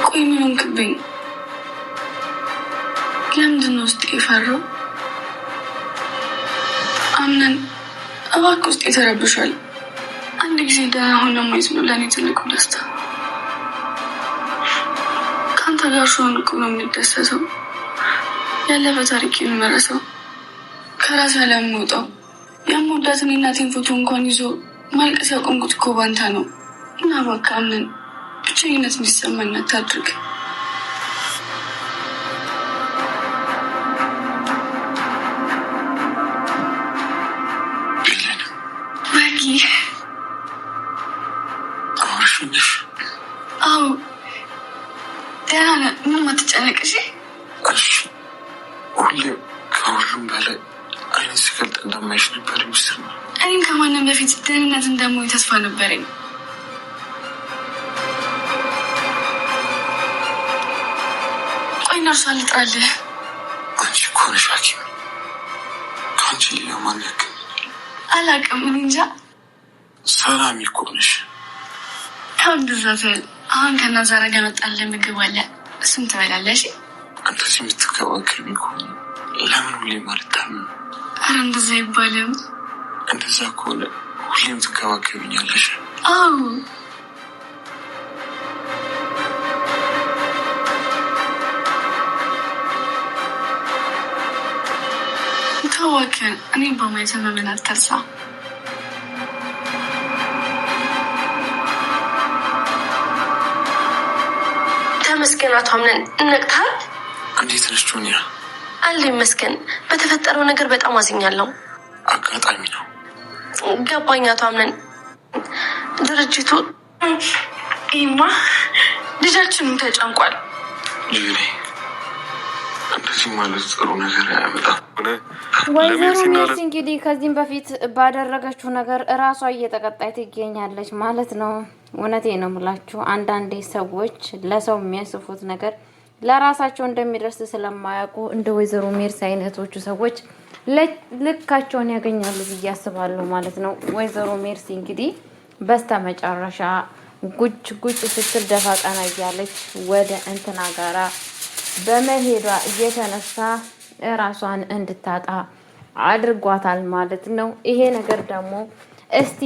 ቆይ ምን ሆንክብኝ? ለምንድን ነው ውስጥ የፈራው? አምነን እባክህ ውስጥ የተረብሻል። አንድ ጊዜ ደህና ሆነ ማየት ነው ለእኔ ትልቁ ደስታ። ከአንተ ጋር ስሆን እኮ ነው የምደሰተው። ያለፈ ታሪክ የምመረሰው ከራስ ያለምወጣው የምወዳትን የእናቴን ፎቶ እንኳን ይዞ ማልቀስ ያቆምኩት እኮ ባንተ ነው። እና እባክህ አምነን ብቸኝነት እንዲሰማኝ አታድርግ። አዎ ደህና ነህ። ምንም አትጨነቅ እሺ? ሁሌም ከሁሉም በላይ አይነት ሲገልጥ እንደማይሽ ነበር የሚሰማኝ። እኔም ከማንም በፊት ደህንነት እንደምሆን ተስፋ ነበረኝ። ቆይ ነርሷ ልጥራልህ። አንቺ እኮ ነሽ ሐኪም። ከአንቺ ሌላ ማን ያክመኛል? አላውቅም፣ እኔ እንጃ። ሰላም እኮ ነሽ። ታውድዛፈል አሁን ከናዛራ ጋር መጣለ ምግብ አለ፣ እሱም ትበላለሽ። እንደዚህ የምትከባከቢ ከሆነ ለምን ሁሌም አልታምም? ኧረ እንደዛ አይባልም። እንደዛ ከሆነ ሁሌም ትከባከብኛለሽ? አዎ ታወቅን። እኔ በማየት መምን አትርሳ። ተመስገን አቶ አምነን፣ ነቅተሃል? እንዴት ነሽ ጆኒያ? አለ ይመስገን። በተፈጠረው ነገር በጣም አዝኛለሁ። አጋጣሚ ነው። ገባኝ አቶ አምነን። ድርጅቱ ይማ ልጃችንም ተጨንቋል። ጅሬ እንደዚህ ማለት ጥሩ ነገር አያመጣም። ወይዘሮ ሜርሲ እንግዲህ ከዚህም በፊት ባደረገችው ነገር እራሷ እየተቀጣይ ትገኛለች ማለት ነው። እውነቴ ነው የምላችሁ፣ አንዳንዴ ሰዎች ለሰው የሚያስፉት ነገር ለራሳቸው እንደሚደርስ ስለማያውቁ እንደ ወይዘሮ ሜርሲ አይነቶቹ ሰዎች ልካቸውን ያገኛሉ ብዬ አስባለሁ ማለት ነው። ወይዘሮ ሜርሲ እንግዲህ በስተመጨረሻ ጉጭ ስትል ደፋ ቀና እያለች ወደ እንትና ጋራ በመሄዷ እየተነሳ ራሷን እንድታጣ አድርጓታል ማለት ነው። ይሄ ነገር ደግሞ እስቲ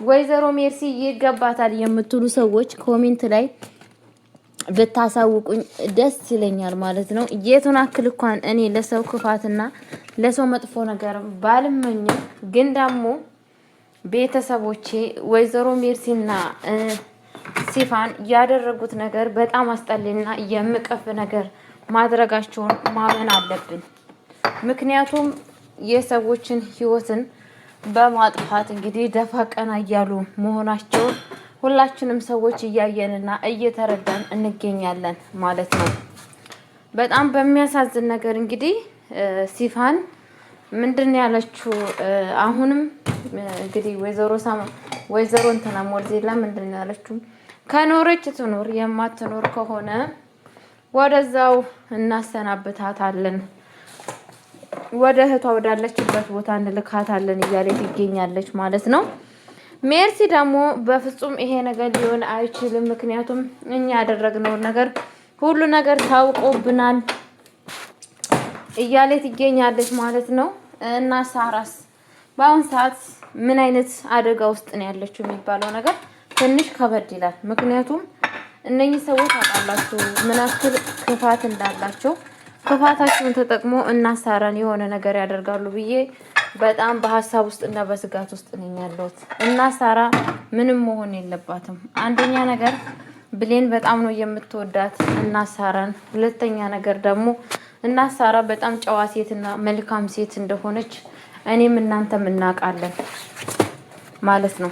ወይዘሮ ሜርሲ ይገባታል የምትሉ ሰዎች ኮሜንት ላይ ብታሳውቁኝ ደስ ይለኛል ማለት ነው። የቱን አክል እንኳን እኔ ለሰው ክፋትና ለሰው መጥፎ ነገር ባልመኝም ግን ደግሞ ቤተሰቦቼ ወይዘሮ ሜርሲና ሲፋን ያደረጉት ነገር በጣም አስጠሊና የሚቀፍ ነገር ማድረጋቸውን ማመን አለብን። ምክንያቱም የሰዎችን ሕይወትን በማጥፋት እንግዲህ ደፋ ቀና እያሉ መሆናቸውን ሁላችንም ሰዎች እያየንና እየተረዳን እንገኛለን ማለት ነው። በጣም በሚያሳዝን ነገር እንግዲህ ሲፋን ምንድን ያለችው አሁንም እንግዲህ ወይዘሮ እንትና ሞርዜላ ምንድን ያለችው ከኖረች ትኖር፣ የማትኖር ከሆነ ወደዛው እናሰናብታታለን፣ ወደ እህቷ ወዳለችበት ቦታ እንልካታለን እያለ ትገኛለች ማለት ነው። ሜርሲ ደግሞ በፍጹም ይሄ ነገር ሊሆን አይችልም፣ ምክንያቱም እኛ ያደረግነው ነገር ሁሉ ነገር ታውቆብናል እያለ ትገኛለች ማለት ነው። እና ሳራስ በአሁን ሰዓት ምን አይነት አደጋ ውስጥ ነው ያለችው የሚባለው ነገር ትንሽ ከበድ ይላል። ምክንያቱም እነኚህ ሰዎች አጣላችሁ ምን ያክል ክፋት እንዳላቸው ክፋታቸውን ተጠቅሞ እና ሳራን የሆነ ነገር ያደርጋሉ ብዬ በጣም በሀሳብ ውስጥ እና በስጋት ውስጥ ነኝ ያለሁት። እና ሳራ ምንም መሆን የለባትም። አንደኛ ነገር ብሌን በጣም ነው የምትወዳት እና ሳራን፣ ሁለተኛ ነገር ደግሞ እና ሳራ በጣም ጨዋ ሴትና መልካም ሴት እንደሆነች እኔም እናንተም እናውቃለን ማለት ነው።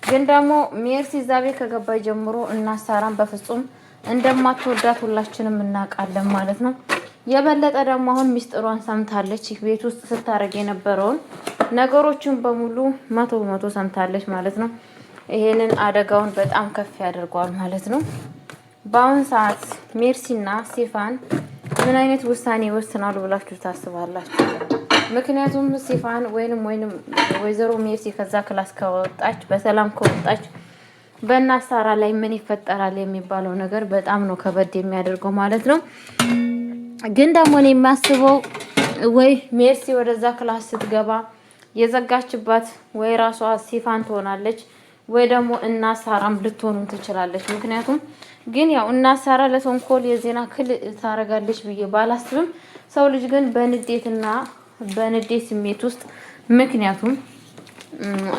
ግን ደግሞ ሜርሲ ዛቤ ከገባይ ጀምሮ እና ሳራን በፍጹም እንደማትወዳት ሁላችንም እናውቃለን ማለት ነው። የበለጠ ደግሞ አሁን ሚስጥሯን ሰምታለች። ቤት ውስጥ ስታረግ የነበረውን ነገሮችን በሙሉ መቶ ሰምታለች ማለት ነው። ይሄንን አደጋውን በጣም ከፍ ያደርገዋል ማለት ነው። በአሁን ሰዓት ሜርሲና ሲፋን ምን አይነት ውሳኔ ይወስናሉ ብላችሁ ታስባላችሁ? ምክንያቱም ሲፋን ወይንም ወይዘሮ ሜርሲ ከዛ ክላስ ከወጣች በሰላም ከወጣች በእናት ሳራ ላይ ምን ይፈጠራል የሚባለው ነገር በጣም ነው ከበድ የሚያደርገው ማለት ነው። ግን ደግሞ እኔ የማስበው ወይ ሜርሲ ወደዛ ክላስ ስትገባ የዘጋችባት ወይ ራሷ ሲፋን ትሆናለች ወይ ደግሞ እናት ሳራም ልትሆኑም ትችላለች። ምክንያቱም ግን ያው እናት ሳራ ለተንኮል የዜና ክል ታረጋለች ብዬ ባላስብም ሰው ልጅ ግን በንዴትና በንዴት ስሜት ውስጥ ምክንያቱም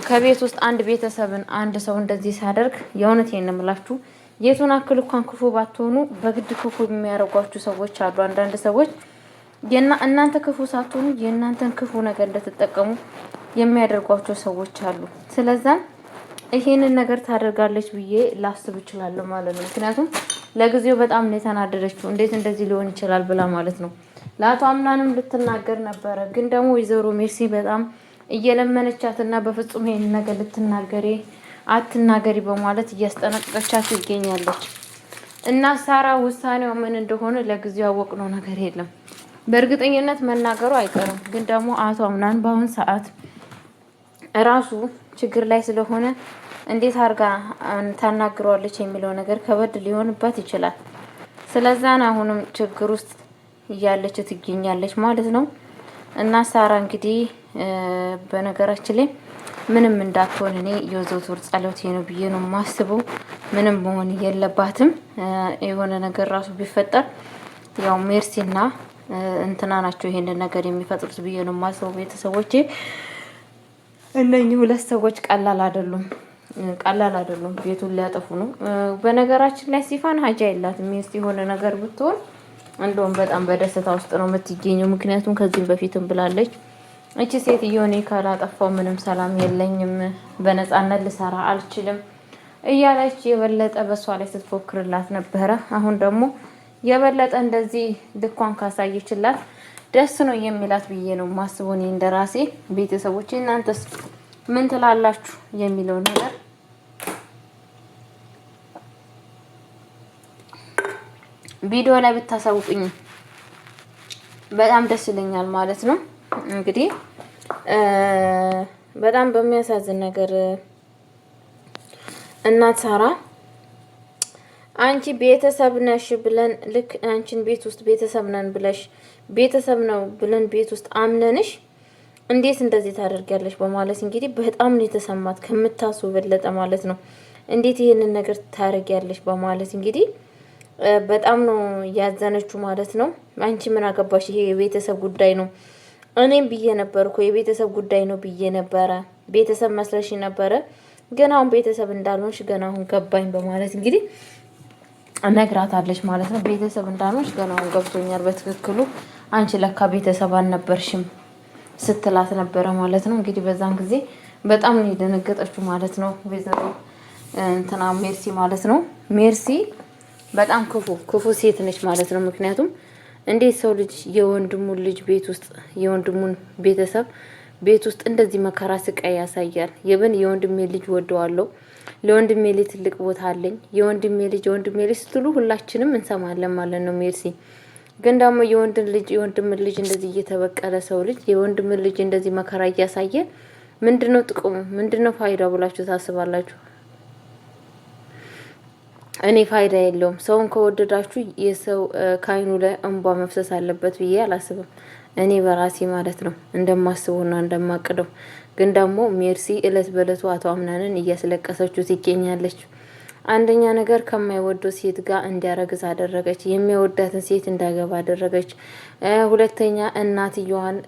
ከቤት ውስጥ አንድ ቤተሰብን አንድ ሰው እንደዚህ ሲያደርግ የእውነቴን ነው የምላችሁ የቱን አክል እንኳን ክፉ ባትሆኑ በግድ ክፉ የሚያደርጓችሁ ሰዎች አሉ። አንዳንድ ሰዎች እናንተ ክፉ ሳትሆኑ የእናንተን ክፉ ነገር እንደተጠቀሙ የሚያደርጓቸው ሰዎች አሉ። ስለዚህ ይሄንን ነገር ታደርጋለች ብዬ ላስብ እችላለሁ ማለት ነው። ምክንያቱም ለጊዜው በጣም ነው የተናደደችው። እንዴት እንደዚህ ሊሆን ይችላል ብላ ማለት ነው። ለአቶ አምናንም ልትናገር ነበረ፣ ግን ደግሞ ወይዘሮ ሜርሲ በጣም እየለመነቻትና በፍጹም ይሄንን ነገር አትናገሪ በማለት እያስጠነቀቀቻት ይገኛለች። እና ሳራ ውሳኔው ምን እንደሆነ ለጊዜው ያወቅነው ነገር የለም። በእርግጠኝነት መናገሩ አይቀርም፣ ግን ደግሞ አቶ አምናን በአሁን ሰዓት ራሱ ችግር ላይ ስለሆነ እንዴት አድርጋ ታናግረዋለች የሚለው ነገር ከበድ ሊሆንባት ይችላል። ስለዛን አሁንም ችግር ውስጥ እያለች ትገኛለች ማለት ነው። እና ሳራ እንግዲህ በነገራችን ላይ ምንም እንዳትሆን እኔ የዘውትር ጸሎቴ ነው ብዬ ነው የማስበው። ምንም መሆን የለባትም። የሆነ ነገር ራሱ ቢፈጠር ያው ሜርሲና እንትና ናቸው ይሄንን ነገር የሚፈጥሩት ብዬ ነው የማስበው። ቤተሰቦቼ እነኚህ ሁለት ሰዎች ቀላል አይደሉም። ቤቱን ሊያጠፉ ነው። በነገራችን ላይ ሲፋን ሀጃ የላትም። ሜርሲ የሆነ ነገር ብትሆን እንደውም በጣም በደስታ ውስጥ ነው የምትገኘው። ምክንያቱም ከዚህም በፊትም ብላለች እቺ ሴትዮ እኔ ካላጠፋው ምንም ሰላም የለኝም፣ በነፃነት ልሰራ አልችልም እያለች የበለጠ በሷ ላይ ስትፎክርላት ነበረ። አሁን ደግሞ የበለጠ እንደዚህ ልኳን ካሳየችላት ደስ ነው የሚላት ብዬ ነው ማስበው እኔ እንደራሴ። ቤተሰቦች እናንተስ ምን ትላላችሁ የሚለው ነገር ቪዲዮ ላይ ብታሳውቁኝ በጣም ደስ ይለኛል ማለት ነው። እንግዲህ በጣም በሚያሳዝን ነገር እናት ሳራ አንቺ ቤተሰብ ነሽ ብለን ልክ አንቺን ቤት ውስጥ ቤተሰብ ነን ብለሽ ቤተሰብ ነው ብለን ቤት ውስጥ አምነንሽ እንዴት እንደዚህ ታደርጊያለሽ በማለት እንግዲህ በጣም ነው የተሰማት ከምታስቡ በለጠ ማለት ነው። እንዴት ይሄንን ነገር ታደርጊያለሽ በማለት እንግዲህ በጣም ነው ያዘነችው ማለት ነው። አንቺ ምን አገባሽ? ይሄ የቤተሰብ ጉዳይ ነው። እኔም ብዬ ነበር እኮ የቤተሰብ ጉዳይ ነው ብዬ ነበረ። ቤተሰብ መስለሽ ነበረ፣ ግን አሁን ቤተሰብ እንዳልሆንሽ ገና አሁን ገባኝ በማለት እንግዲህ ነግራታለች ማለት ነው። ቤተሰብ እንዳልሆንሽ ገና አሁን ገብቶኛል በትክክሉ አንቺ ለካ ቤተሰብ አልነበርሽም ስትላት ነበረ ማለት ነው። እንግዲህ በዛን ጊዜ በጣም ነው የደነገጠችው ማለት ነው። ወይዘሮ እንትና ሜርሲ ማለት ነው። ሜርሲ በጣም ክፉ ሴት ነች ማለት ነው። ምክንያቱም እንዴት ሰው ልጅ የወንድሙን ልጅ ቤት ውስጥ የወንድሙን ቤተሰብ ቤት ውስጥ እንደዚህ መከራ ስቃይ ያሳያል። የወንድሜ ልጅ ወደዋለሁ፣ ለወንድሜ ልጅ ትልቅ ቦታ አለኝ፣ የወንድሜ ልጅ ስትሉ ሁላችንም እንሰማለን ማለት ነው። ሜርሲ ግን ደግሞ የወንድም ልጅ እንደዚህ እየተበቀለ ሰው ልጅ የወንድም ልጅ እንደዚህ መከራ እያሳየ ምንድነው ጥቅሙ? ምንድነው ፋይዳው ብላችሁ ታስባላችሁ? እኔ ፋይዳ የለውም። ሰውን ከወደዳችሁ የሰው ካይኑ ላይ እንቧ መፍሰስ አለበት ብዬ አላስብም። እኔ በራሴ ማለት ነው እንደማስበውና እንደማቅደው። ግን ደግሞ ሜርሲ እለት በእለቱ አቶ አምናንን እያስለቀሰችው ትገኛለች። አንደኛ ነገር ከማይወደው ሴት ጋር እንዲያረግዝ አደረገች። የሚወዳትን ሴት እንዳገባ አደረገች። ሁለተኛ እናትየዋን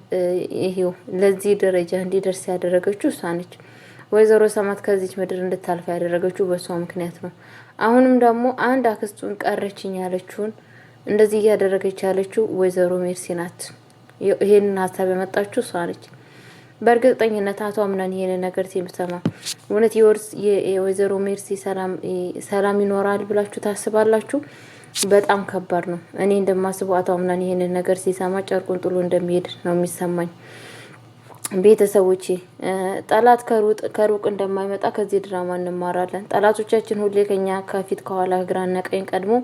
ይሄው ለዚህ ደረጃ እንዲደርስ ያደረገችው እሷ ነች። ወይዘሮ ሰማት ከዚች ምድር እንድታልፍ ያደረገችው በሷ ምክንያት ነው። አሁንም ደግሞ አንድ አክስቱን ቀረችኝ ያለችውን እንደዚህ እያደረገች ያለችው ወይዘሮ ሜርሲ ናት። ይሄንን ሀሳብ ያመጣችው እሷ ነች። በእርግጠኝነት አቶ አምናን ይሄንን ነገር ሲሰማ እውነት የወይዘሮ ሜርሲ ሰላም ይኖራል ብላችሁ ታስባላችሁ? በጣም ከባድ ነው። እኔ እንደማስበው አቶ አምናን ይሄንን ነገር ሲሰማ ጨርቁን ጥሎ እንደሚሄድ ነው የሚሰማኝ። ቤተሰቦቼ ጠላት ከሩቅ እንደማይመጣ ከዚህ ድራማ እንማራለን። ጠላቶቻችን ሁሌ ከኛ ከፊት ከኋላ ግራና ቀኝ ቀድሞ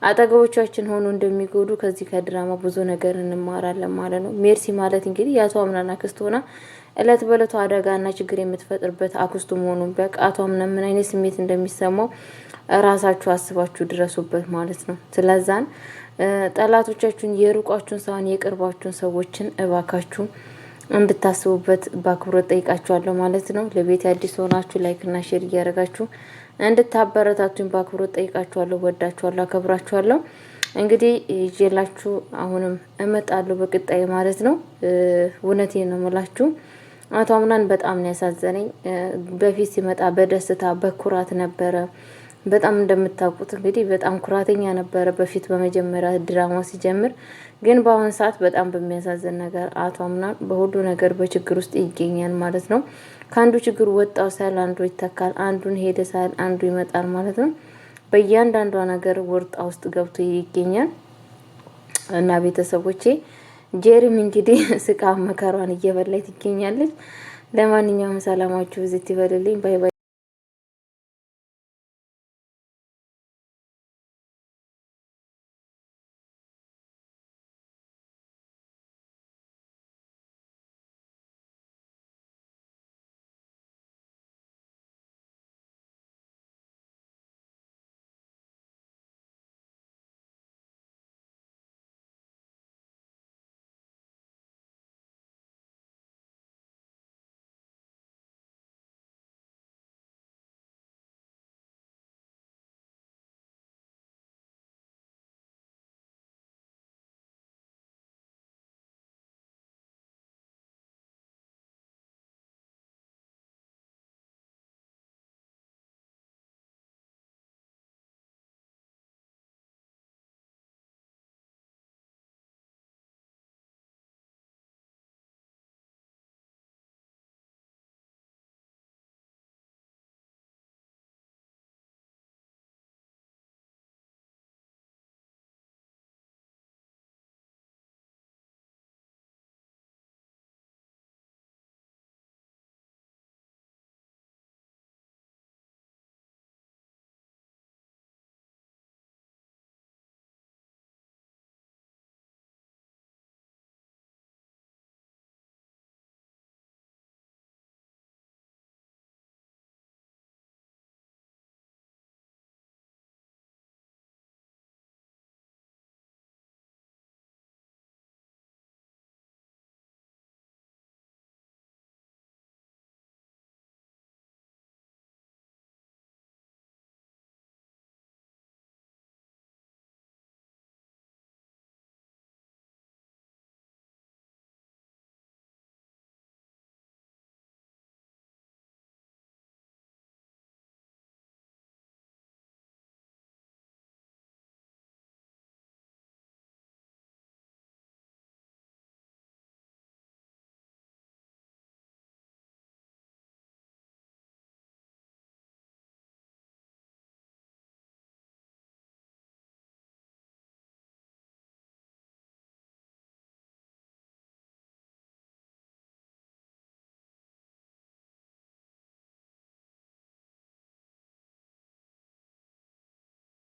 አጠገቦቻችን ሆኖ እንደሚጎዱ ከዚህ ከድራማ ብዙ ነገር እንማራለን ማለት ነው። ሜርሲ ማለት እንግዲህ የአቶ አምናን አክስት ሆና እለት በእለቱ አደጋና ችግር የምትፈጥርበት አክስቱ መሆኑን ቢያውቅ አቶ አምናን ምን አይነት ስሜት እንደሚሰማው ራሳችሁ አስባችሁ ድረሱበት ማለት ነው። ስለዛን ጠላቶቻችሁን የሩቃችሁን ሳይሆን የቅርባችሁን ሰዎችን እባካችሁ እንድታስቡበት በአክብሮት ጠይቃችኋለሁ ማለት ነው። ለቤት አዲስ ሆናችሁ ላይክ እና ሼር እያደረጋችሁ እንድታበረታቱኝ በአክብሮት ጠይቃችኋለሁ። ወዳችኋለሁ፣ አከብራችኋለሁ። እንግዲህ ይዤላችሁ አሁንም እመጣለሁ በቀጣይ ማለት ነው። እውነቴን ነው የምላችሁ አቶ አምናን በጣም ነው ያሳዘነኝ። በፊት ሲመጣ በደስታ በኩራት ነበረ። በጣም እንደምታውቁት እንግዲህ በጣም ኩራተኛ ነበረ በፊት በመጀመሪያ ድራማ ሲጀምር። ግን በአሁን ሰዓት በጣም በሚያሳዝን ነገር አቶ አምናን በሁሉ ነገር በችግር ውስጥ ይገኛል ማለት ነው። ከአንዱ ችግር ወጣው ሳይል አንዱ ይተካል፣ አንዱን ሄደ ሳይል አንዱ ይመጣል ማለት ነው። በእያንዳንዷ ነገር ወርጣ ውስጥ ገብቶ ይገኛል እና ቤተሰቦቼ ጄሪም እንግዲህ ስቃ መከሯን እየበላይ ትገኛለች። ለማንኛውም ሰላማችሁ ዝት ይበልልኝ። ባይ ባይ።